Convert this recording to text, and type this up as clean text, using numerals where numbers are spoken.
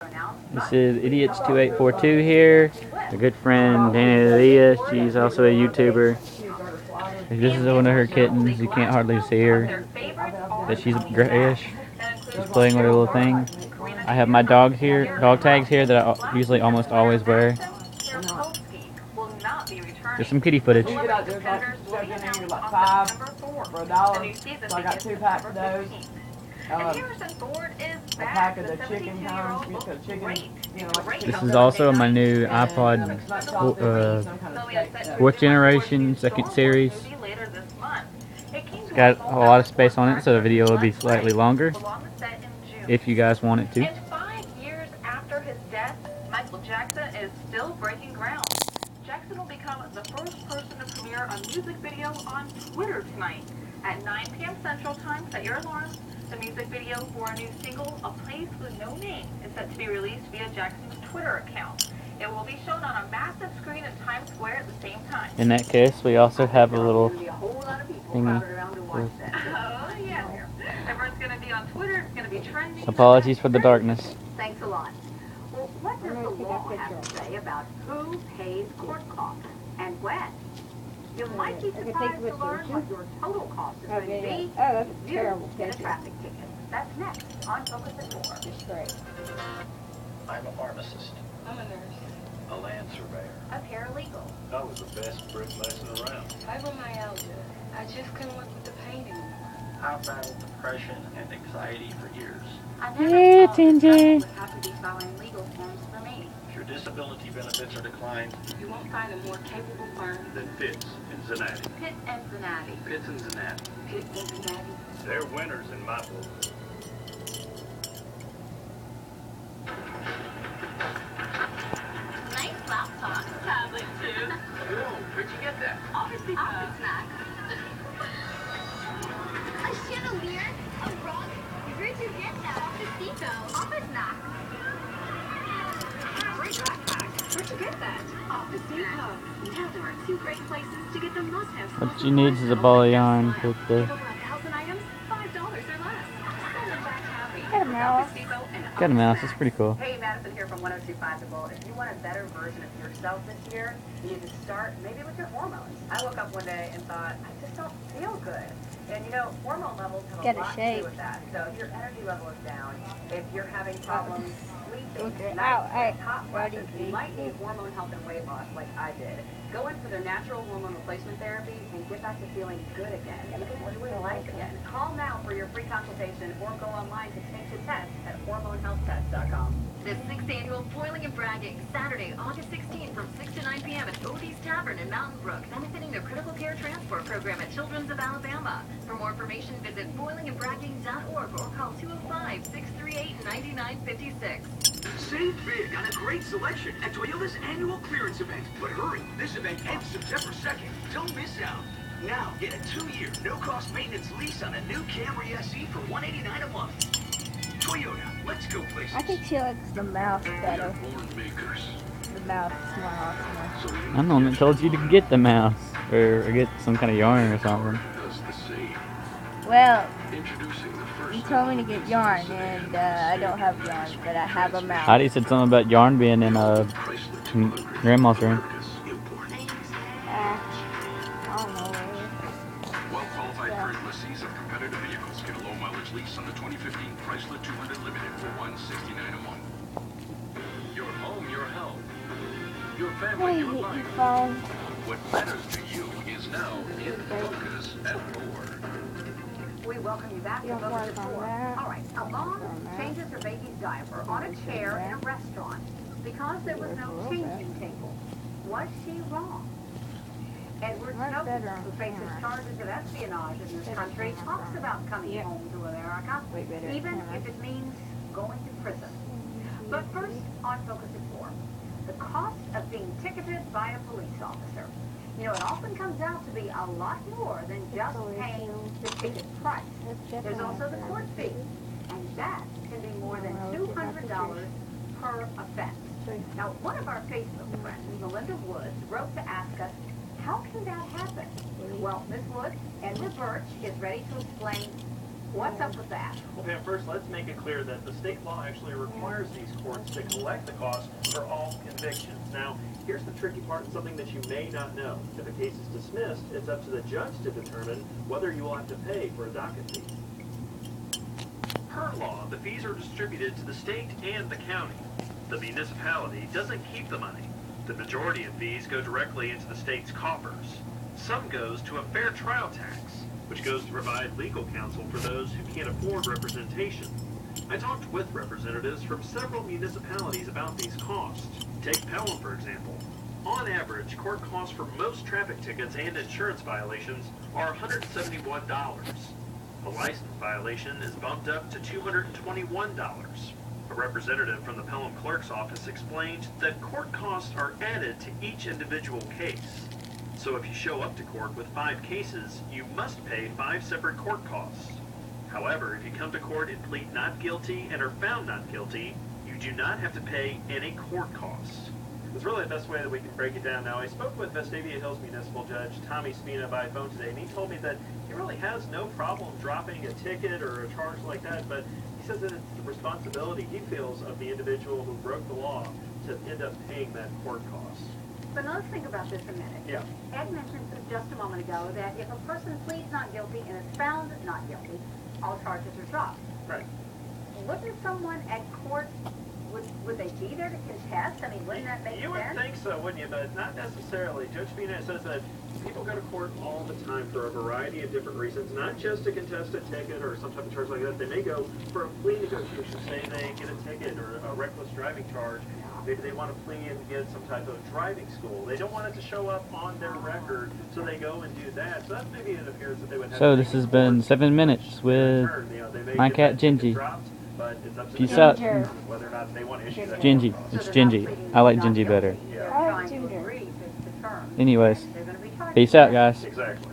This is Idiots2842 here. A good friend, Dana Leah. She's also a YouTuber. This is one of her kittens. You can't hardly see her, but she's grayish. She's playing with her little thing. I have my dog tags here that I usually almost always wear. There's some kitty footage. Like $5 for $1. So I got 2 packs of those. A pack of the chicken cones, because chicken, This is also my new iPod 4th generation, 2nd series. It's got a lot of space on it, so the video will be slightly longer, if you guys want it to. And 5 years after his death, Michael Jackson is still breaking ground. Jackson will become the first person to premiere a music video on Twitter tonight at 9 p.m. Central Time. Set your alarms. The music video for a new single, A Place with No Name, is set to be released via Jackson's Twitter account. It will be shown on a massive screen in Times Square at the same time. In that case, we also have a little thingy. Oh, yeah. Everyone's going to be on Twitter. It's going to be trending. Apologies for the darkness. Thanks a lot. Well, what does the law have to say about who pays court costs and when? You might be surprised to learn what your total cost is going to be. Oh, that's a terrible Get a picture. traffic ticket. That's next on Focus at 4. It's great. I'm a pharmacist, I'm a nurse. a land surveyor. A paralegal. I was the best brick mason around. Fibromyalgia. I just couldn't work with the pain anymore. I've battled depression and anxiety for years. I never thought someone would have to be filing legal forms for me. If your disability benefits are declined, You won't find a more capable firm. Then Pitts and Zanatti. Pitt and Zanatti. Pitts and Zanatti. Pitt and Zanatti. They're winners in my book. Nice laptop. Tablet, too. Whoa, where'd you get that? Office snack. A chandelier? A rug? Where'd you get that? Office Depot. Office snack. Great backpack. Where'd you get that? Office Depot. Now there are 2 great places to get the must-have. What she needs is a ball of yarn to put the... Over 1,000 items, $5 or less. Send them back happy. Got a mouse. Office Depot and Got a mouse, it's pretty cool. Hey, Madison here from 102.5 The Bull. If you want a better version of yourself this year, you need to start maybe with your hormones. I woke up one day and thought, I just don't feel good. And you know, hormone levels have Get a a lot to shake. do with that. So if your energy level is down, if you're having problems sleeping, Okay. night Ow, hey, sweats, hot buddy. flashes, you might need hormone health and weight loss like I did. Go in for their natural hormone replacement therapy and get back to feeling good again. Even doing life again. Call now for your free consultation or go online to take the test at hormonehealthtest.com. The 6th annual Boiling and Bragging, Saturday, August 16th from 6 to 9 p.m. at Odie's Tavern in Mountain Brook, benefiting the Critical Care Transport Program at Children's of Alabama. For more information, visit boilingandbragging.org or call 205-638-9956. Save big on a great selection at Toyota's annual clearance event. But hurry, this event ends September 2nd. Don't miss out. Now, get a 2-year, no-cost maintenance lease on a new Camry SE for $189 a month. Toyota, let's go places. I think she likes the mouse better. Born makers. The mouse is more awesome. I'm the one that told you to get the mouse, or get some kind of yarn or something. Does the same. Well, Introducing the first. you told me to get yarn, and I don't have yarn, but I have a mouse. Heidi said something about yarn being in Grandma's room. I don't know where it is. Well-qualified current lessees of competitive vehicles get a low-mileage lease on the 2015 Chrysler 200 Limited for $169 a month. Your home, your health. Your Hey, family, hit your your life. phone. What matters to you is now in focus at 4. We welcome you back to You'll Focus work at on 4. that. All right, a mom On that. changes her baby's diaper on a chair in a restaurant because there was no changing table. Was she wrong? Edward Much Snowden, better on who faces camera. charges of espionage in this Better country, camera. talks about coming Yep. home to America, Way better even camera. if it means going to prison. But first, on Focus at 4, the cost of being ticketed by a police officer. You know, it often comes out to be a lot more than just paying the ticket price. There's also the court fee, and that can be more than $200 per offense. Now, one of our Facebook friends, Melinda Woods, wrote to ask us, how can that happen? Well, Ms. Woods, Edward Birch is ready to explain What's up with that? Well, Pam, first let's make it clear that the state law actually requires these courts to collect the costs for all convictions. Now, here's the tricky part and something that you may not know. If a case is dismissed, it's up to the judge to determine whether you will have to pay for a docket fee. Per law, the fees are distributed to the state and the county. The municipality doesn't keep the money. The majority of fees go directly into the state's coffers. Some goes to a fair trial tax, which goes to provide legal counsel for those who can't afford representation. I talked with representatives from several municipalities about these costs. Take Pelham, for example. On average, court costs for most traffic tickets and insurance violations are $171. A license violation is bumped up to $221. A representative from the Pelham Clerk's office explained that court costs are added to each individual case. So if you show up to court with 5 cases, you must pay 5 separate court costs. However, if you come to court and plead not guilty and are found not guilty, you do not have to pay any court costs. It's really the best way that we can break it down. Now, I spoke with Vestavia Hills Municipal Judge Tommy Spina by phone today, and he told me that he really has no problem dropping a ticket or a charge like that, but he says that it's the responsibility he feels of the individual who broke the law to end up paying that court cost. But now let's think about this a minute. Yeah. Ed mentioned just a moment ago that if a person pleads not guilty and is found not guilty, all charges are dropped. Right. Wouldn't someone at court, would they be there to contest? I mean, wouldn't that make sense? You would think so, wouldn't you? But not necessarily. Judge Spina says that people go to court all the time for a variety of different reasons, not just to contest a ticket or some type of charge like that. They may go for a plea negotiation. Say they get a ticket or a reckless driving charge. Maybe they want to plea and get some type of driving school. They don't want it to show up on their record, so they go and do that. So that maybe it appears that they would have. So this has been 7 minutes with my cat Gingy. Peace out. Whether or not they want to issue that. Gingy. It's Gingy. I like Gingy better. They're trying to agree to terms. Anyways, They're going to be charged. peace out, guys. Exactly.